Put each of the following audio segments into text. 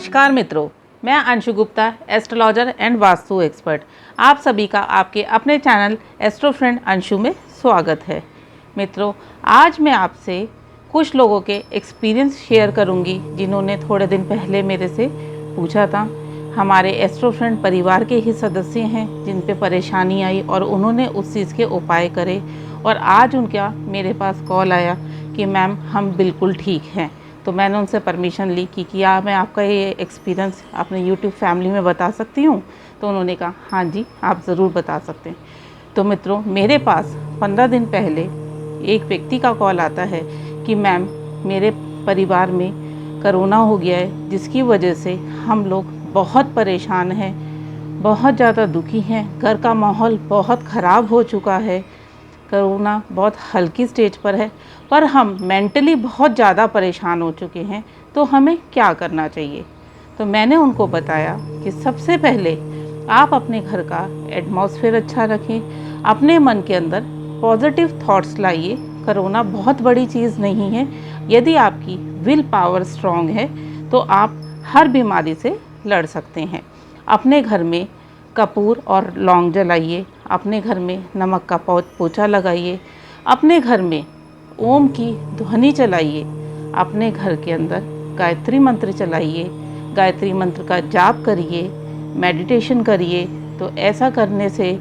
नमस्कार मित्रों, मैं Anshu Gupta, astrologer and vastu expert. आप सभी का आपके अपने चैनल एस्ट्रो फ्रेंड अंशु में स्वागत है। मित्रों, आज मैं आपसे कुछ लोगों के एक्सपीरियंस शेयर करूंगी जिन्होंने थोड़े दिन पहले मेरे से पूछा था। हमारे एस्ट्रो फ्रेंड परिवार के ही सदस्य हैं जिन पे परेशानी आई और उन्होंने उस चीज़ के उपाय करे और आज उनका मेरे पास कॉल आया कि मैम हम बिल्कुल ठीक हैं। तो मैंने उनसे परमिशन ली कि क्या मैं आपका ये एक्सपीरियंस अपने यूट्यूब फैमिली में बता सकती हूँ। तो उन्होंने कहा हाँ जी, आप ज़रूर बता सकते हैं। तो मित्रों, मेरे पास 15 दिन पहले एक व्यक्ति का कॉल आता है कि मैम मेरे परिवार में कोरोना हो गया है, जिसकी वजह से हम लोग बहुत परेशान हैं, बहुत ज़्यादा दुखी हैं, घर का माहौल बहुत ख़राब हो चुका है। कोरोना बहुत हल्की स्टेज पर है पर हम मेंटली बहुत ज़्यादा परेशान हो चुके हैं, तो हमें क्या करना चाहिए। तो मैंने उनको बताया कि सबसे पहले आप अपने घर का एटमॉस्फेयर अच्छा रखें, अपने मन के अंदर पॉजिटिव थॉट्स लाइए। कोरोना बहुत बड़ी चीज़ नहीं है। यदि आपकी विल पावर स्ट्रॉन्ग है तो आप हर बीमारी से लड़ सकते हैं। अपने घर में कपूर और लौंग जलाइए, अपने घर में नमक का पोछा लगाइए, अपने घर में ओम की ध्वनि चलाइए, अपने घर के अंदर गायत्री मंत्र चलाइए, गायत्री मंत्र का जाप करिए, मेडिटेशन करिए। तो ऐसा करने से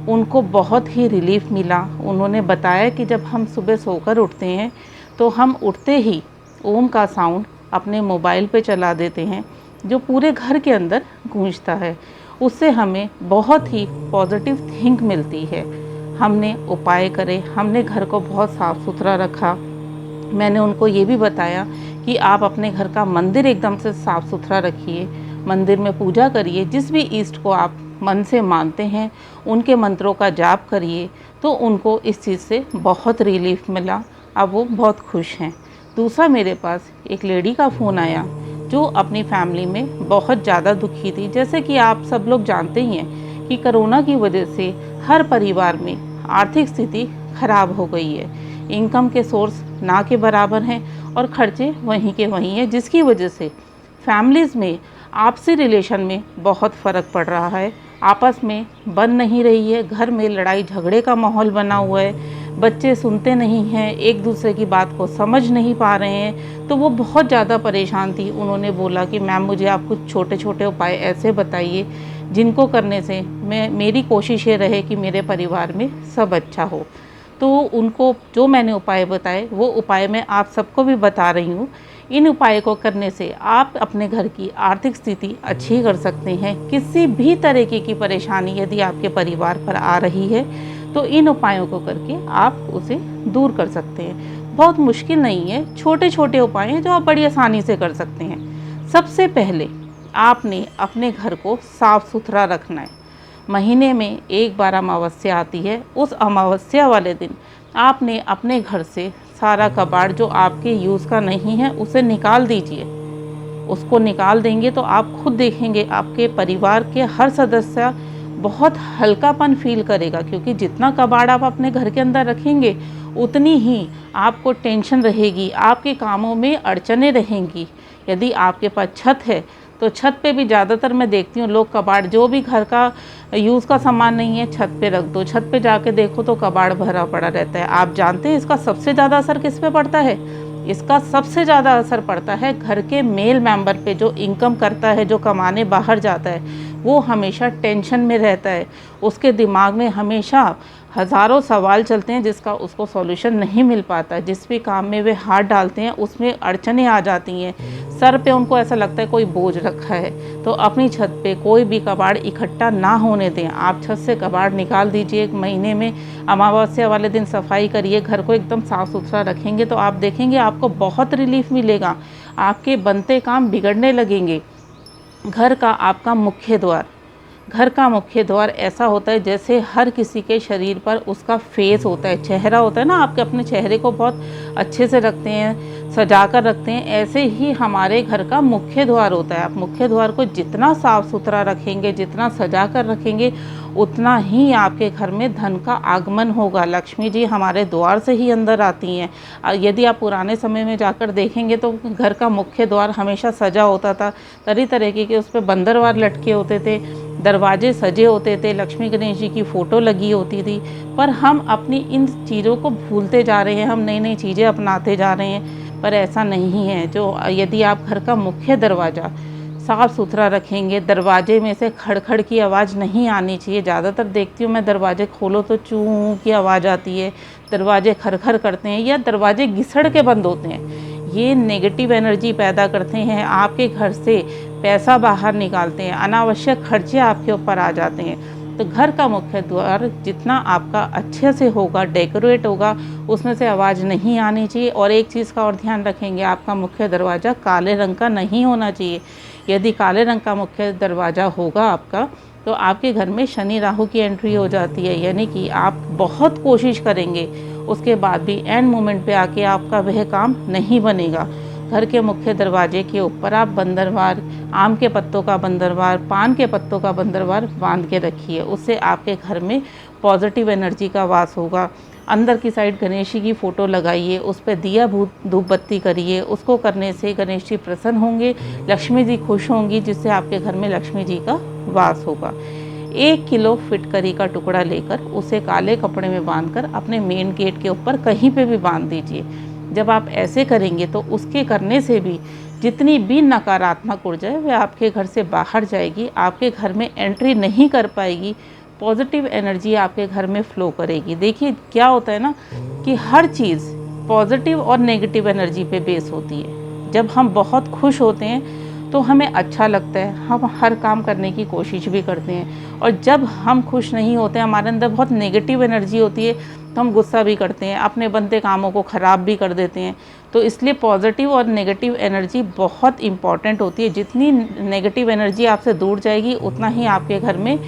उनको बहुत ही रिलीफ मिला। उन्होंने बताया कि जब हम सुबह सोकर उठते हैं तो हम उठते ही ओम का साउंड अपने मोबाइल पे चला देते हैं, जो पूरे घर के अंदर गूंजता है। उससे हमें बहुत ही पॉजिटिव थिंक मिलती है। हमने उपाय करे, हमने घर को बहुत साफ़ सुथरा रखा। मैंने उनको ये भी बताया कि आप अपने घर का मंदिर एकदम से साफ़ सुथरा रखिए, मंदिर में पूजा करिए, जिस भी ईष्ट को आप मन से मानते हैं उनके मंत्रों का जाप करिए। तो उनको इस चीज़ से बहुत रिलीफ मिला, अब वो बहुत खुश हैं। दूसरा, मेरे पास एक लेडी का फ़ोन आया जो अपनी फैमिली में बहुत ज़्यादा दुखी थी। जैसे कि आप सब लोग जानते ही हैं कि कोरोना की वजह से हर परिवार में आर्थिक स्थिति खराब हो गई है। इनकम के सोर्स ना के बराबर हैं और खर्चे वहीं के वहीं हैं, जिसकी वजह से फैमिलीज़ में आपसी रिलेशन में बहुत फ़र्क पड़ रहा है। आपस में बन नहीं रही है, घर में लड़ाई झगड़े का माहौल बना हुआ है, बच्चे सुनते नहीं हैं, एक दूसरे की बात को समझ नहीं पा रहे हैं। तो वो बहुत ज़्यादा परेशान थी। उन्होंने बोला कि मैम मुझे आप कुछ छोटे छोटे उपाय ऐसे बताइए जिनको करने से मेरी कोशिश ये रहे कि मेरे परिवार में सब अच्छा हो। तो उनको जो मैंने उपाय बताए वो उपाय मैं आप सबको भी बता रही हूँ। इन उपाय को करने से आप अपने घर की आर्थिक स्थिति अच्छी कर सकते हैं। किसी भी तरीके की परेशानी यदि आपके परिवार पर आ रही है तो इन उपायों को करके आप उसे दूर कर सकते हैं। बहुत मुश्किल नहीं है, छोटे छोटे उपाय हैं जो आप बड़ी आसानी से कर सकते हैं। सबसे पहले आपने अपने घर को साफ़ सुथरा रखना है। महीने में एक बार अमावस्या आती है, उस अमावस्या वाले दिन आपने अपने घर से सारा कबाड़ जो आपके यूज़ का नहीं है उसे निकाल दीजिए। उसको निकाल देंगे तो आप खुद देखेंगे आपके परिवार के हर सदस्य बहुत हल्कापन फील करेगा, क्योंकि जितना कबाड़ आप अपने घर के अंदर रखेंगे उतनी ही आपको टेंशन रहेगी, आपके कामों में अड़चने रहेंगी। यदि आपके पास छत है तो छत पे भी ज़्यादातर मैं देखती हूँ लोग कबाड़, जो भी घर का यूज़ का सामान नहीं है छत पे रख दो। छत पे जाके देखो तो कबाड़ भरा पड़ा रहता है। आप जानते हैं इसका सबसे ज़्यादा असर किस पे पड़ता है? इसका सबसे ज़्यादा असर पड़ता है घर के मेल मेंबर पे, जो इनकम करता है, जो कमाने बाहर जाता है। वो हमेशा टेंशन में रहता है, उसके दिमाग में हमेशा हज़ारों सवाल चलते हैं जिसका उसको सॉल्यूशन नहीं मिल पाता। जिस भी काम में वे हाथ डालते हैं उसमें अड़चनें आ जाती हैं। सर पे उनको ऐसा लगता है कोई बोझ रखा है। तो अपनी छत पे कोई भी कबाड़ इकट्ठा ना होने दें। आप छत से कबाड़ निकाल दीजिए। एक महीने में अमावस्या वाले दिन सफाई करिए, घर को एकदम साफ़ सुथरा रखेंगे तो आप देखेंगे आपको बहुत रिलीफ मिलेगा। आपके बनते काम बिगड़ने लगेंगे। घर का आपका मुख्य द्वार, घर का मुख्य द्वार ऐसा होता है जैसे हर किसी के शरीर पर उसका फेस होता है, चेहरा होता है ना। आपके अपने चेहरे को बहुत अच्छे से रखते हैं, सजा कर रखते हैं, ऐसे ही हमारे घर का मुख्य द्वार होता है। आप मुख्य द्वार को जितना साफ़ सुथरा रखेंगे, जितना सजा कर रखेंगे, उतना ही आपके घर में धन का आगमन होगा। लक्ष्मी जी हमारे द्वार से ही अंदर आती हैं। यदि आप पुराने समय में जाकर देखेंगे तो घर का मुख्य द्वार हमेशा सजा होता था, तरह तरह के उस पर बंदरवार लटके होते थे, दरवाजे सजे होते थे, लक्ष्मी गणेश जी की फ़ोटो लगी होती थी। पर हम अपनी इन चीज़ों को भूलते जा रहे हैं, हम नई नई चीज़ें अपनाते जा रहे हैं, पर ऐसा नहीं है। जो यदि आप घर का मुख्य दरवाज़ा साफ़ सुथरा रखेंगे, दरवाजे में से खड़खड़ की आवाज़ नहीं आनी चाहिए। ज़्यादातर देखती हूँ मैं, दरवाजे खोलो तो चूं की आवाज़ आती है, दरवाजे खरखर करते हैं या दरवाजे घिसड़ के बंद होते हैं। ये नेगेटिव एनर्जी पैदा करते हैं, आपके घर से पैसा बाहर निकालते हैं, अनावश्यक खर्चे आपके ऊपर आ जाते हैं। तो घर का मुख्य द्वार जितना आपका अच्छे से होगा, डेकोरेट होगा, उसमें से आवाज़ नहीं आनी चाहिए। और एक चीज़ का और ध्यान रखेंगे, आपका मुख्य दरवाज़ा काले रंग का नहीं होना चाहिए। यदि काले रंग का मुख्य दरवाज़ा होगा आपका, तो आपके घर में शनि राहु की एंट्री हो जाती है। यानी कि आप बहुत कोशिश करेंगे, उसके बाद भी एंड मोमेंट पे आके आपका वह काम नहीं बनेगा। घर के मुख्य दरवाजे के ऊपर आप बंदरवार, आम के पत्तों का बंदरवार, पान के पत्तों का बंदरवार बांध के रखिए। उससे आपके घर में पॉजिटिव एनर्जी का वास होगा। अंदर की साइड गणेश जी की फ़ोटो लगाइए, उस पर दिया धूप बत्ती करिए। उसको करने से गणेश जी प्रसन्न होंगे, लक्ष्मी जी खुश होंगी, जिससे आपके घर में लक्ष्मी जी का वास होगा। 1 किलो फिटकरी का टुकड़ा लेकर उसे काले कपड़े में बांधकर अपने मेन गेट के ऊपर कहीं पे भी बांध दीजिए। जब आप ऐसे करेंगे तो उसके करने से भी जितनी भी नकारात्मक ऊर्जा है वह आपके घर से बाहर जाएगी, आपके घर में एंट्री नहीं कर पाएगी, पॉजिटिव एनर्जी आपके घर में फ़्लो करेगी। देखिए क्या होता है ना कि हर चीज़ पॉजिटिव और नेगेटिव एनर्जी पे बेस होती है। जब हम बहुत खुश होते हैं तो हमें अच्छा लगता है, हम हर काम करने की कोशिश भी करते हैं। और जब हम खुश नहीं होते, हमारे अंदर बहुत नेगेटिव एनर्जी होती है, तो हम गुस्सा भी करते हैं, अपने बनते कामों को ख़राब भी कर देते हैं। तो इसलिए पॉजिटिव और नेगेटिव एनर्जी बहुत इम्पॉर्टेंट होती है। जितनी नेगेटिव एनर्जी आपसे दूर जाएगी, उतना ही आपके घर में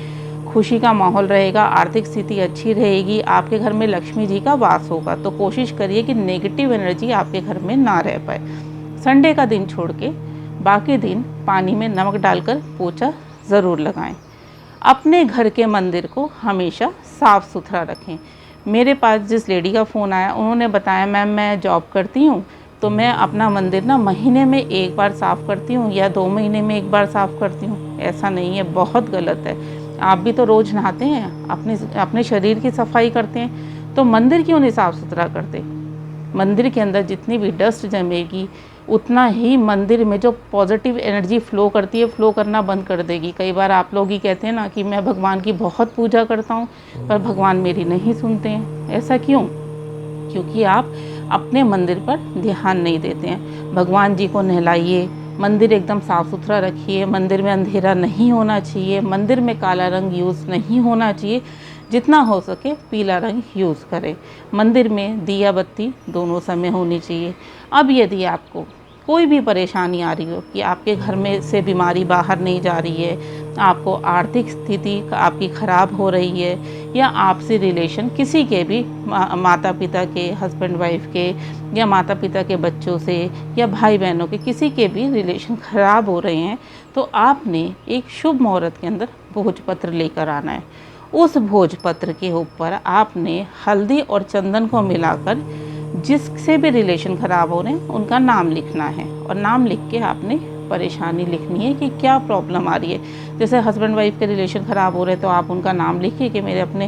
खुशी का माहौल रहेगा, आर्थिक स्थिति अच्छी रहेगी, आपके घर में लक्ष्मी जी का वास होगा। तो कोशिश करिए कि नेगेटिव एनर्जी आपके घर में ना रह पाए। संडे का दिन छोड़ के बाकी दिन पानी में नमक डालकर पोछा ज़रूर लगाएं। अपने घर के मंदिर को हमेशा साफ़ सुथरा रखें। मेरे पास जिस लेडी का फ़ोन आया, उन्होंने बताया मैम मैं जॉब करती हूँ, तो मैं अपना मंदिर ना महीने में 1 बार साफ़ करती हूँ या 2 महीने में 1 बार साफ़ करती हूँ। ऐसा नहीं है, बहुत गलत है। आप भी तो रोज़ नहाते हैं, अपने शरीर की सफाई करते हैं, तो मंदिर क्यों नहीं साफ़ सुथरा करते? मंदिर के अंदर जितनी भी डस्ट जमेगी, उतना ही मंदिर में जो पॉजिटिव एनर्जी फ़्लो करती है, फ़्लो करना बंद कर देगी। कई बार आप लोग ही कहते हैं ना कि मैं भगवान की बहुत पूजा करता हूँ, पर भगवान मेरी नहीं सुनते हैं। ऐसा क्यों? क्योंकि आप अपने मंदिर पर ध्यान नहीं देते हैं। भगवान जी को नहलाइए, मंदिर एकदम साफ़ सुथरा रखिए, मंदिर में अंधेरा नहीं होना चाहिए, मंदिर में काला रंग यूज़ नहीं होना चाहिए, जितना हो सके पीला रंग यूज़ करें। मंदिर में दिया बत्ती दोनों समय होनी चाहिए। अब यदि आपको कोई भी परेशानी आ रही हो कि आपके घर में से बीमारी बाहर नहीं जा रही है, आपको आर्थिक स्थिति आपकी ख़राब हो रही है, या आपसे रिलेशन किसी के भी माता पिता के, हस्बैंड वाइफ के, या माता पिता के बच्चों से, या भाई बहनों के, किसी के भी रिलेशन ख़राब हो रहे हैं, तो आपने एक शुभ मुहूर्त के अंदर भोजपत्र लेकर आना है। उस भोजपत्र के ऊपर आपने हल्दी और चंदन को मिलाकर जिससे भी रिलेशन ख़राब हो रहे हैं उनका नाम लिखना है, और नाम लिख के आपने परेशानी लिखनी है कि क्या प्रॉब्लम आ रही है। जैसे हस्बैंड वाइफ के रिलेशन ख़राब हो रहे हैं तो आप उनका नाम लिखिए कि मेरे अपने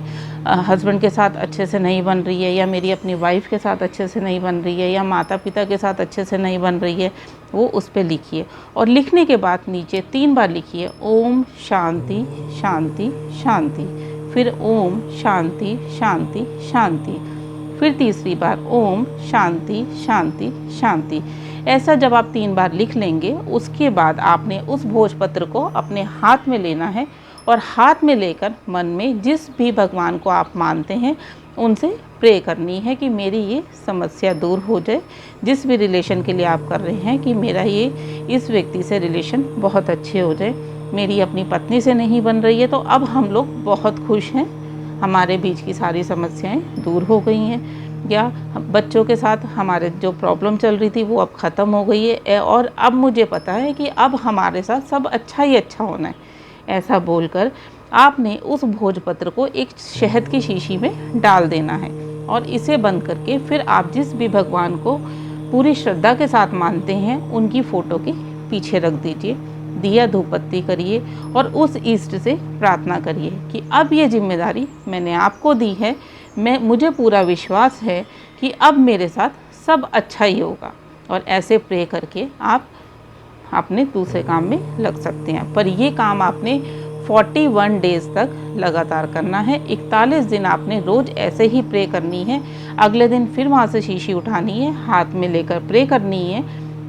हस्बैंड के साथ अच्छे से नहीं बन रही है, या मेरी अपनी वाइफ के साथ अच्छे से नहीं बन रही है, या माता पिता के साथ अच्छे से नहीं बन रही है, वो उस पर लिखिए। और लिखने के बाद नीचे 3 बार लिखिए ओम शांति शांति शांति, फिर ओम शांति शांति शांति, फिर तीसरी बार ओम शांति शांति शांति। ऐसा जब आप 3 बार लिख लेंगे, उसके बाद आपने उस भोजपत्र को अपने हाथ में लेना है, और हाथ में लेकर मन में जिस भी भगवान को आप मानते हैं उनसे प्रे करनी है कि मेरी ये समस्या दूर हो जाए। जिस भी रिलेशन के लिए आप कर रहे हैं कि मेरा ये इस व्यक्ति से रिलेशन बहुत अच्छे हो जाए, मेरी अपनी पत्नी से नहीं बन रही है तो अब हम लोग बहुत खुश हैं, हमारे बीच की सारी समस्याएं दूर हो गई हैं, या बच्चों के साथ हमारे जो प्रॉब्लम चल रही थी वो अब ख़त्म हो गई है, और अब मुझे पता है कि अब हमारे साथ सब अच्छा ही अच्छा होना है। ऐसा बोलकर आपने उस भोजपत्र को एक शहद की शीशी में डाल देना है और इसे बंद करके फिर आप जिस भी भगवान को पूरी श्रद्धा के साथ मानते हैं उनकी फ़ोटो के पीछे रख दीजिए, दिया धूप बत्ती करिए और उस इष्ट से प्रार्थना करिए कि अब ये जिम्मेदारी मैंने आपको दी है, मुझे पूरा विश्वास है कि अब मेरे साथ सब अच्छा ही होगा। और ऐसे प्रे करके आप अपने दूसरे काम में लग सकते हैं। पर ये काम आपने 41 डेज़ तक लगातार करना है। 41 दिन आपने रोज़ ऐसे ही प्रे करनी है। अगले दिन फिर वहाँ से शीशी उठानी है, हाथ में लेकर प्रे करनी है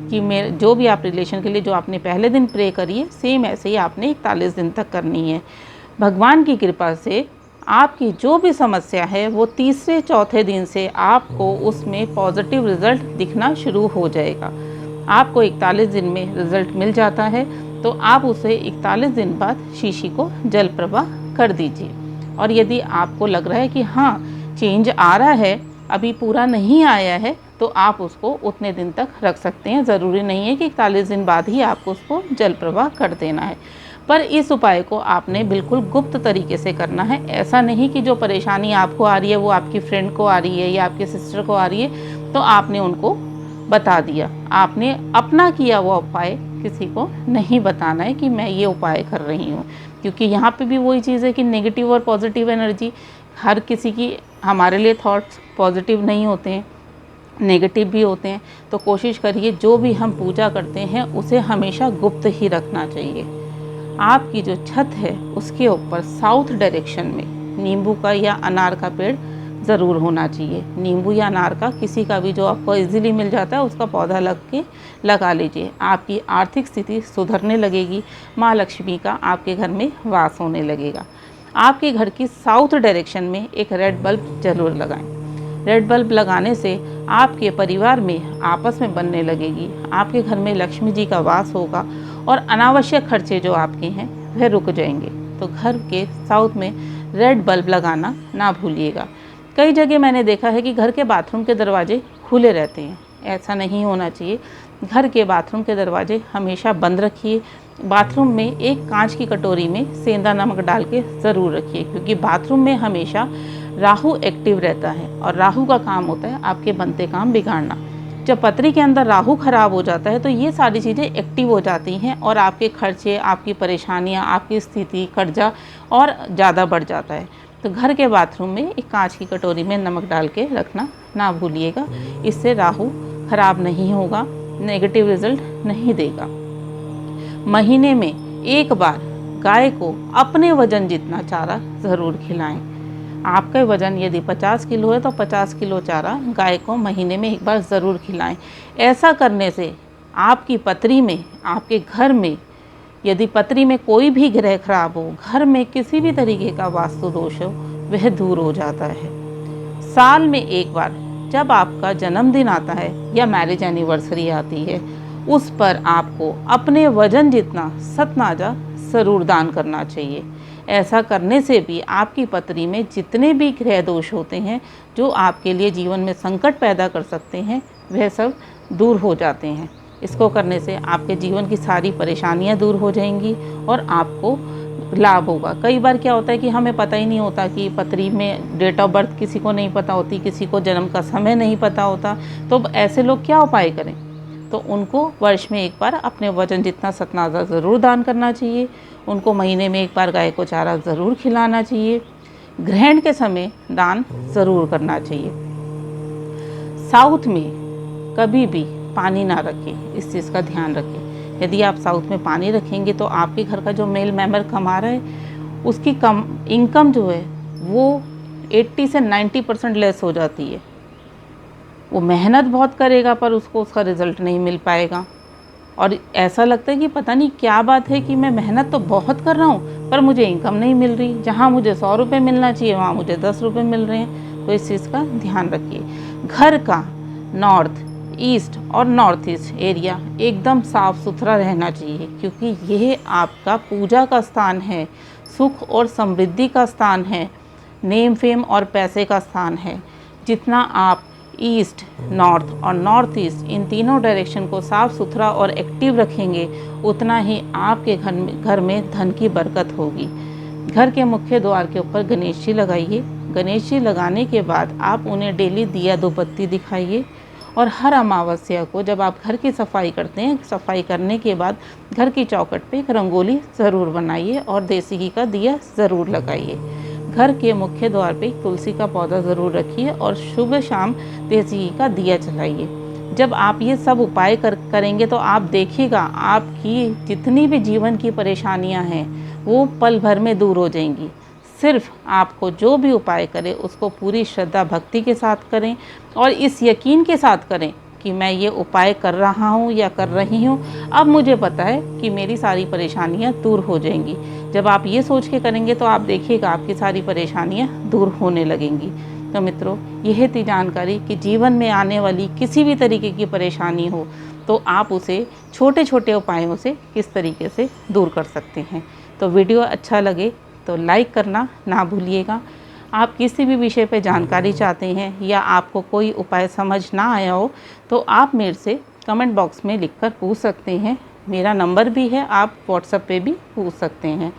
कि मेरे जो भी आप रिलेशन के लिए जो आपने पहले दिन प्रे करी है, सेम ऐसे ही आपने 41 दिन तक करनी है। भगवान की कृपा से आपकी जो भी समस्या है वो तीसरे चौथे दिन से आपको उसमें पॉजिटिव रिज़ल्ट दिखना शुरू हो जाएगा। आपको 41 दिन में रिज़ल्ट मिल जाता है तो आप उसे 41 दिन बाद शीशी को जल प्रवाह कर दीजिए। और यदि आपको लग रहा है कि हाँ चेंज आ रहा है, अभी पूरा नहीं आया है, तो आप उसको उतने दिन तक रख सकते हैं। ज़रूरी नहीं है कि 41 दिन बाद ही आपको उसको जल प्रवाह कर देना है। पर इस उपाय को आपने बिल्कुल गुप्त तरीके से करना है। ऐसा नहीं कि जो परेशानी आपको आ रही है वो आपकी फ्रेंड को आ रही है या आपके सिस्टर को आ रही है तो आपने उनको बता दिया। आपने अपना किया हुआ उपाय किसी को नहीं बताना है कि मैं ये उपाय कर रही हूँ, क्योंकि यहाँ पे भी वही चीज़ है कि नेगेटिव और पॉजिटिव एनर्जी, हर किसी की हमारे लिए थॉट्स पॉजिटिव नहीं होते हैं, नेगेटिव भी होते हैं। तो कोशिश करिए जो भी हम पूजा करते हैं उसे हमेशा गुप्त ही रखना चाहिए। आपकी जो छत है उसके ऊपर साउथ डायरेक्शन में नींबू का या अनार का पेड़ ज़रूर होना चाहिए। नींबू या अनार का किसी का भी जो आपको इजीली मिल जाता है उसका पौधा लगा लीजिए। आपकी आर्थिक स्थिति सुधरने लगेगी, माँ लक्ष्मी का आपके घर में वास होने लगेगा। आपके घर की साउथ डायरेक्शन में एक रेड बल्ब जरूर लगाएं। रेड बल्ब लगाने से आपके परिवार में आपस में बनने लगेगी, आपके घर में लक्ष्मी जी का वास होगा और अनावश्यक खर्चे जो आपके हैं वह रुक जाएंगे। तो घर के साउथ में रेड बल्ब लगाना ना भूलिएगा। कई जगह मैंने देखा है कि घर के बाथरूम के दरवाजे खुले रहते हैं, ऐसा नहीं होना चाहिए। घर के बाथरूम के दरवाजे हमेशा बंद रखिए। बाथरूम में एक कांच की कटोरी में सेंधा नमक डाल के ज़रूर रखिए, क्योंकि बाथरूम में हमेशा राहु एक्टिव रहता है और राहु का काम होता है आपके बनते काम बिगाड़ना। जब पत्री के अंदर राहु खराब हो जाता है तो ये सारी चीज़ें एक्टिव हो जाती हैं और आपके खर्चे, आपकी परेशानियां, आपकी स्थिति, कर्जा और ज़्यादा बढ़ जाता है। तो घर के बाथरूम में एक कांच की कटोरी में नमक डाल के रखना ना भूलिएगा। इससे राहु खराब नहीं होगा, नेगेटिव रिजल्ट नहीं देगा। महीने में एक बार गाय को अपने वजन जितना चारा ज़रूर खिलाएं। आपका वज़न यदि 50 किलो है तो 50 किलो चारा गाय को महीने में एक बार ज़रूर खिलाएं। ऐसा करने से आपकी पत्री में, आपके घर में यदि पत्री में कोई भी ग्रह खराब हो, घर में किसी भी तरीके का वास्तु दोष हो, वह दूर हो जाता है। साल में एक बार जब आपका जन्मदिन आता है या मैरिज एनिवर्सरी आती है, उस पर आपको अपने वजन जितना सतनाजा ज़रूर दान करना चाहिए। ऐसा करने से भी आपकी पत्री में जितने भी ग्रह दोष होते हैं जो आपके लिए जीवन में संकट पैदा कर सकते हैं, वह सब दूर हो जाते हैं। इसको करने से आपके जीवन की सारी परेशानियां दूर हो जाएंगी और आपको लाभ होगा। कई बार क्या होता है कि हमें पता ही नहीं होता कि पत्री में डेट ऑफ बर्थ किसी को नहीं पता होती, किसी को जन्म का समय नहीं पता होता, तो ऐसे लोग क्या उपाय करें? तो उनको वर्ष में एक बार अपने वजन जितना सतनाजा ज़रूर दान करना चाहिए। उनको महीने में एक बार गाय को चारा ज़रूर खिलाना चाहिए। ग्रहण के समय दान ज़रूर करना चाहिए। साउथ में कभी भी पानी ना रखें, इस चीज़ का ध्यान रखें। यदि आप साउथ में पानी रखेंगे तो आपके घर का जो मेल मेंबर कमा रहा है उसकी इनकम जो है वो 80 से 90% लेस हो जाती है। वो मेहनत बहुत करेगा पर उसको उसका रिज़ल्ट नहीं मिल पाएगा और ऐसा लगता है कि पता नहीं क्या बात है कि मैं मेहनत तो बहुत कर रहा हूँ पर मुझे इनकम नहीं मिल रही। जहाँ मुझे 100 रुपये मिलना चाहिए वहाँ मुझे 10 रुपये मिल रहे हैं। तो इस चीज़ का ध्यान रखिए। घर का नॉर्थ, ईस्ट और नॉर्थ ईस्ट एरिया एकदम साफ़ सुथरा रहना चाहिए, क्योंकि यह आपका पूजा का स्थान है, सुख और समृद्धि का स्थान है, नेम फेम और पैसे का स्थान है। जितना आप ईस्ट, नॉर्थ और नॉर्थ ईस्ट इन तीनों डायरेक्शन को साफ़ सुथरा और एक्टिव रखेंगे, उतना ही आपके घर में धन की बरकत होगी। घर के मुख्य द्वार के ऊपर गणेश जी लगाइए। गणेश जी लगाने के बाद आप उन्हें डेली दिया दो बत्ती दिखाइए। और हर अमावस्या को जब आप घर की सफाई करते हैं, सफाई करने के बाद घर की चौखट पे एक रंगोली ज़रूर बनाइए और देसी घी का दिया ज़रूर लगाइए। घर के मुख्य द्वार पे तुलसी का पौधा ज़रूर रखिए और सुबह शाम देसी घी का दिया जलाइए। जब आप ये सब उपाय करेंगे तो आप देखिएगा आपकी जितनी भी जीवन की परेशानियां हैं वो पल भर में दूर हो जाएंगी। सिर्फ आपको जो भी उपाय करें उसको पूरी श्रद्धा भक्ति के साथ करें और इस यकीन के साथ करें कि मैं ये उपाय कर रहा हूँ या कर रही हूँ, अब मुझे पता है कि मेरी सारी परेशानियाँ दूर हो जाएंगी। जब आप ये सोच के करेंगे तो आप देखिएगा आपकी सारी परेशानियाँ दूर होने लगेंगी। तो मित्रों, यह थी जानकारी कि जीवन में आने वाली किसी भी तरीके की परेशानी हो तो आप उसे छोटे छोटे उपायों से किस तरीके से दूर कर सकते हैं। तो वीडियो अच्छा लगे तो लाइक करना ना भूलिएगा। आप किसी भी विषय पे जानकारी चाहते हैं या आपको कोई उपाय समझ ना आया हो तो आप मेरे से कमेंट बॉक्स में लिखकर पूछ सकते हैं। मेरा नंबर भी है, आप व्हाट्सएप पे भी पूछ सकते हैं।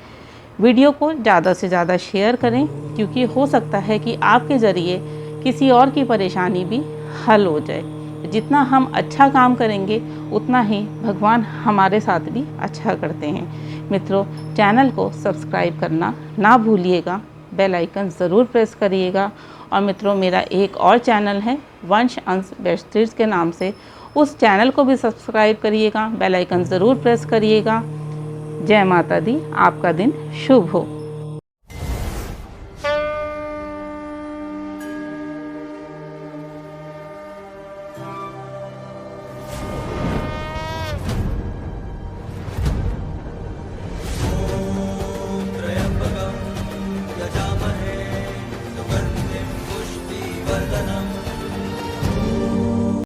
वीडियो को ज़्यादा से ज़्यादा शेयर करें क्योंकि हो सकता है कि आपके ज़रिए किसी और की परेशानी भी हल हो जाए। जितना हम अच्छा काम करेंगे उतना ही भगवान हमारे साथ भी अच्छा करते हैं। मित्रों, चैनल को सब्सक्राइब करना ना भूलिएगा, बेल आइकन ज़रूर प्रेस करिएगा। और मित्रों, मेरा एक और चैनल है वंश अंश बेस्ट्रीज के नाम से, उस चैनल को भी सब्सक्राइब करिएगा, बेल आइकन ज़रूर प्रेस करिएगा। जय माता दी, आपका दिन शुभ हो।